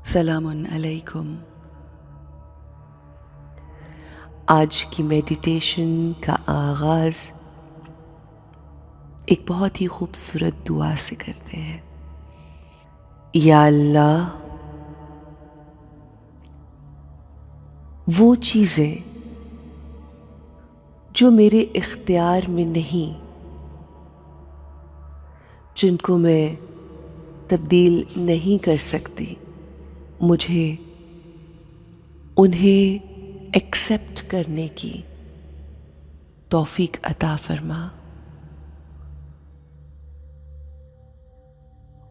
سلام علیکم۔ آج کی میڈیٹیشن کا آغاز ایک بہت ہی خوبصورت دعا سے کرتے ہیں۔ یا اللہ، وہ چیزیں جو میرے اختیار میں نہیں، جن کو میں تبدیل نہیں کر سکتی، مجھے انہیں ایکسپٹ کرنے کی توفیق عطا فرما،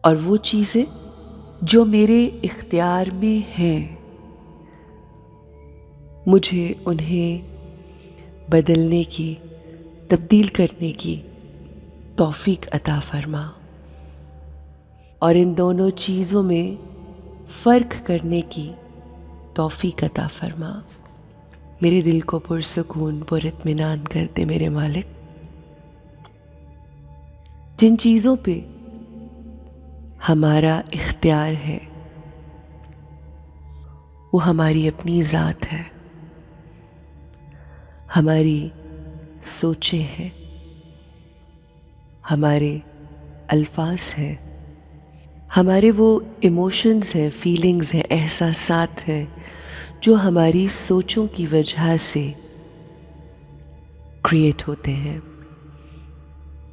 اور وہ چیزیں جو میرے اختیار میں ہیں، مجھے انہیں بدلنے کی، تبدیل کرنے کی توفیق عطا فرما، اور ان دونوں چیزوں میں فرق کرنے کی توفیق عطا فرما۔ میرے دل کو پرسکون، پر اطمینان کر دے میرے مالک۔ جن چیزوں پہ ہمارا اختیار ہے وہ ہماری اپنی ذات ہے، ہماری سوچیں ہیں، ہمارے الفاظ ہیں، ہمارے وہ ایموشنز ہیں، فیلنگز ہیں، احساسات ہیں جو ہماری سوچوں کی وجہ سے کریٹ ہوتے ہیں،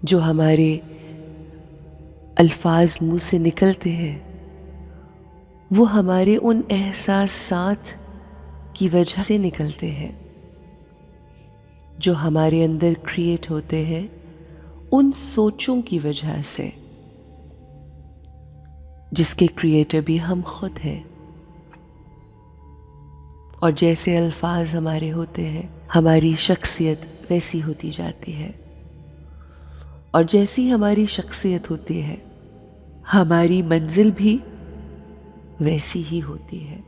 جو ہمارے الفاظ منہ سے نکلتے ہیں، وہ ہمارے ان احساسات کی وجہ سے نکلتے ہیں جو ہمارے اندر کریٹ ہوتے ہیں ان سوچوں کی وجہ سے، جس کے کریٹر بھی ہم خود ہیں۔ اور جیسے الفاظ ہمارے ہوتے ہیں، ہماری شخصیت ویسی ہوتی جاتی ہے، اور جیسی ہماری شخصیت ہوتی ہے، ہماری منزل بھی ویسی ہی ہوتی ہے۔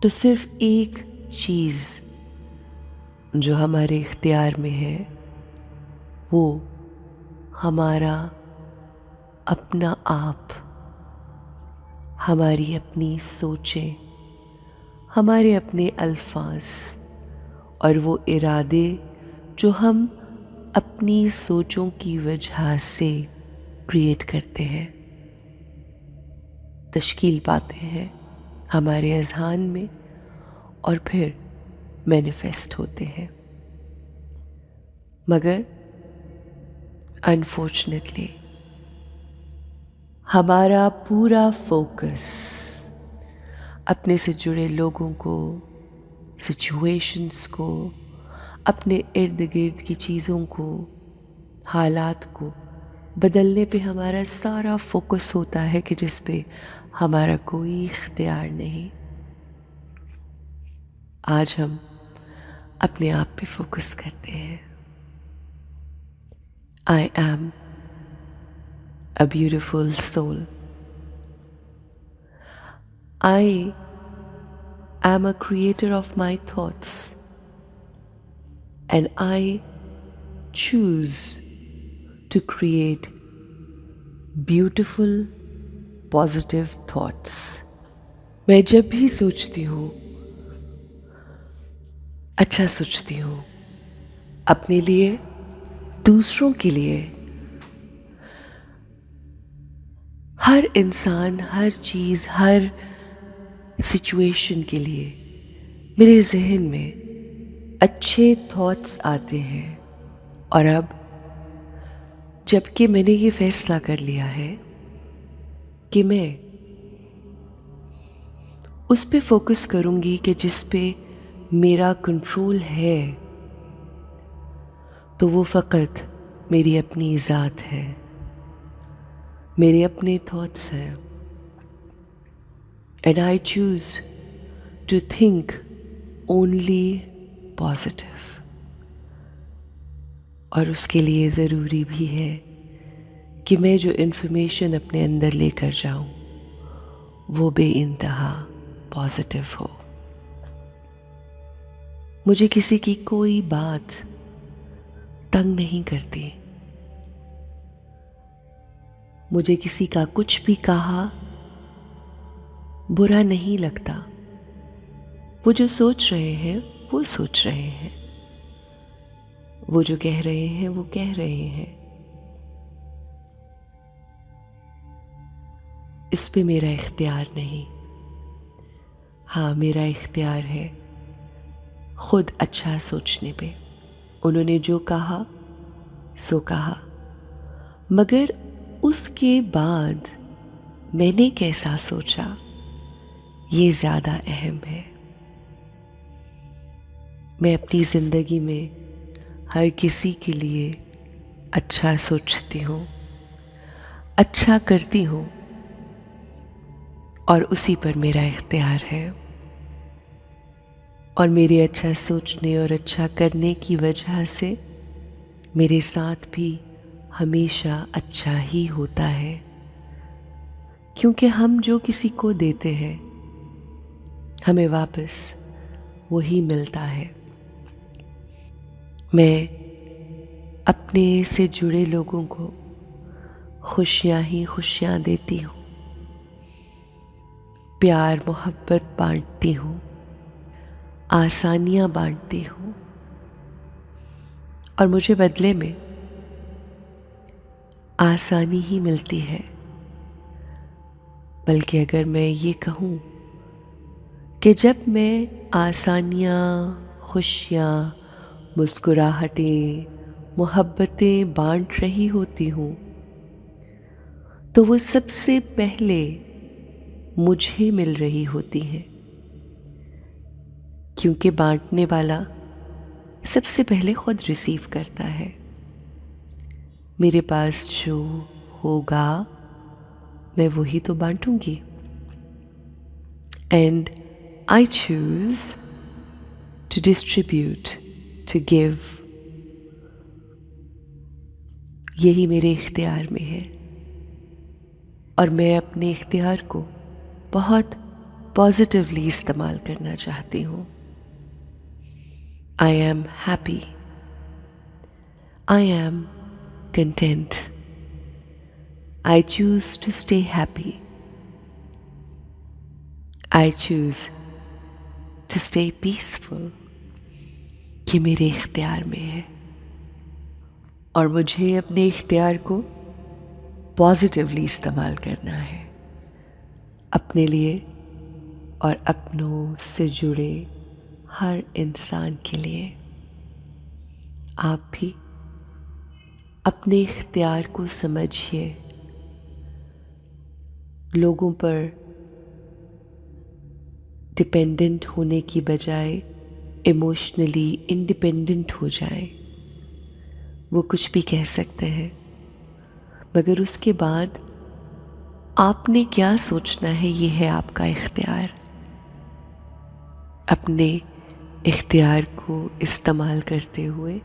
تو صرف ایک چیز جو ہمارے اختیار میں ہے، وہ ہمارا اپنا آپ، ہماری اپنی سوچیں، ہمارے اپنے الفاظ، اور وہ ارادے جو ہم اپنی سوچوں کی وجہ سے کریٹ کرتے ہیں، تشکیل پاتے ہیں ہمارے اذہان میں، اور پھر مینیفیسٹ ہوتے ہیں۔ مگر انفارچونیٹلی ہمارا پورا فوکس اپنے سے جڑے لوگوں کو، سچویشنز کو، اپنے ارد گرد کی چیزوں کو، حالات کو بدلنے پہ ہمارا سارا فوکس ہوتا ہے کہ جس پہ ہمارا کوئی اختیار نہیں۔ آج ہم اپنے آپ پہ فوکس کرتے ہیں۔ I am a beautiful soul. I am a creator of my thoughts, and I choose to create beautiful, positive thoughts. میں جب بھی سوچتی ہوں، اچھا سوچتی ہوں، اپنے لیے، دوسروں کے لیے، ہر انسان، ہر چیز، ہر سچویشن کے لیے میرے ذہن میں اچھے تھاٹس آتے ہیں۔ اور اب جب کہ میں نے یہ فیصلہ کر لیا ہے کہ میں اس پہ فوکس کروں گی کہ جس پہ میرا کنٹرول ہے، تو وہ فقط میری اپنی ذات ہے، میرے اپنے تھاٹس ہیں۔ And I choose to think only positive. اور اس کے لیے ضروری بھی ہے کہ میں جو انفارمیشن اپنے اندر لے کر جاؤں وہ بے انتہا پازیٹیو ہو۔ مجھے کسی کی کوئی بات تنگ نہیں کرتی، مجھے کسی کا کچھ بھی کہا برا نہیں لگتا. وہ جو سوچ رہے ہیں وہ سوچ رہے ہیں، وہ جو کہہ رہے ہیں وہ کہہ رہے ہیں. اس پہ میرا اختیار نہیں. ہاں، میرا اختیار ہے خود اچھا سوچنے پہ. انہوں نے جو کہا سو کہا، مگر اس کے بعد میں نے کیسا سوچا یہ زیادہ اہم ہے. میں اپنی زندگی میں ہر کسی کے لیے اچھا سوچتی ہوں، اچھا کرتی ہوں، اور اسی پر میرا اختیار ہے. اور میرے اچھا سوچنے اور اچھا کرنے کی وجہ سے میرے ساتھ بھی ہمیشہ اچھا ہی ہوتا ہے، کیونکہ ہم جو کسی کو دیتے ہیں ہمیں واپس وہی ملتا ہے. میں اپنے سے جڑے لوگوں کو خوشیاں ہی خوشیاں دیتی ہوں، پیار محبت بانٹتی ہوں، آسانیاں بانٹتی ہوں، اور مجھے بدلے میں آسانی ہی ملتی ہے. بلکہ اگر میں یہ کہوں کہ جب میں آسانیاں، خوشیاں، مسکراہٹیں، محبتیں بانٹ رہی ہوتی ہوں تو وہ سب سے پہلے مجھے مل رہی ہوتی ہیں، کیونکہ بانٹنے والا سب سے پہلے خود ریسیو کرتا ہے. میرے پاس جو ہوگا میں وہی تو بانٹوں گی. And I choose to distribute, to give. یہی میرے اختیار میں ہے، اور میں اپنے اختیار کو بہت پازیٹیولی استعمال کرنا چاہتی ہوں. I am happy. I am content. I choose to stay happy. I choose to stay peaceful. یہ میرے اختیار میں ہے، اور مجھے اپنے اختیار کو پازیٹیولی استعمال کرنا ہے، اپنے لیے اور اپنوں سے جڑے ہر انسان کے لیے. آپ بھی اپنے اختیار کو سمجھیے. لوگوں پر ڈپینڈنٹ ہونے کی بجائے ایموشنلی انڈیپینڈنٹ ہو جائیں. وہ کچھ بھی کہہ سکتے ہیں، مگر اس کے بعد آپ نے کیا سوچنا ہے یہ ہے آپ کا اختیار. اپنے اختیار کو استعمال کرتے ہوئے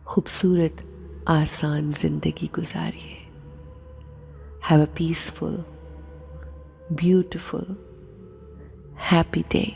خوبصورت آسان زندگی گزاریے. Have a peaceful, beautiful, happy day.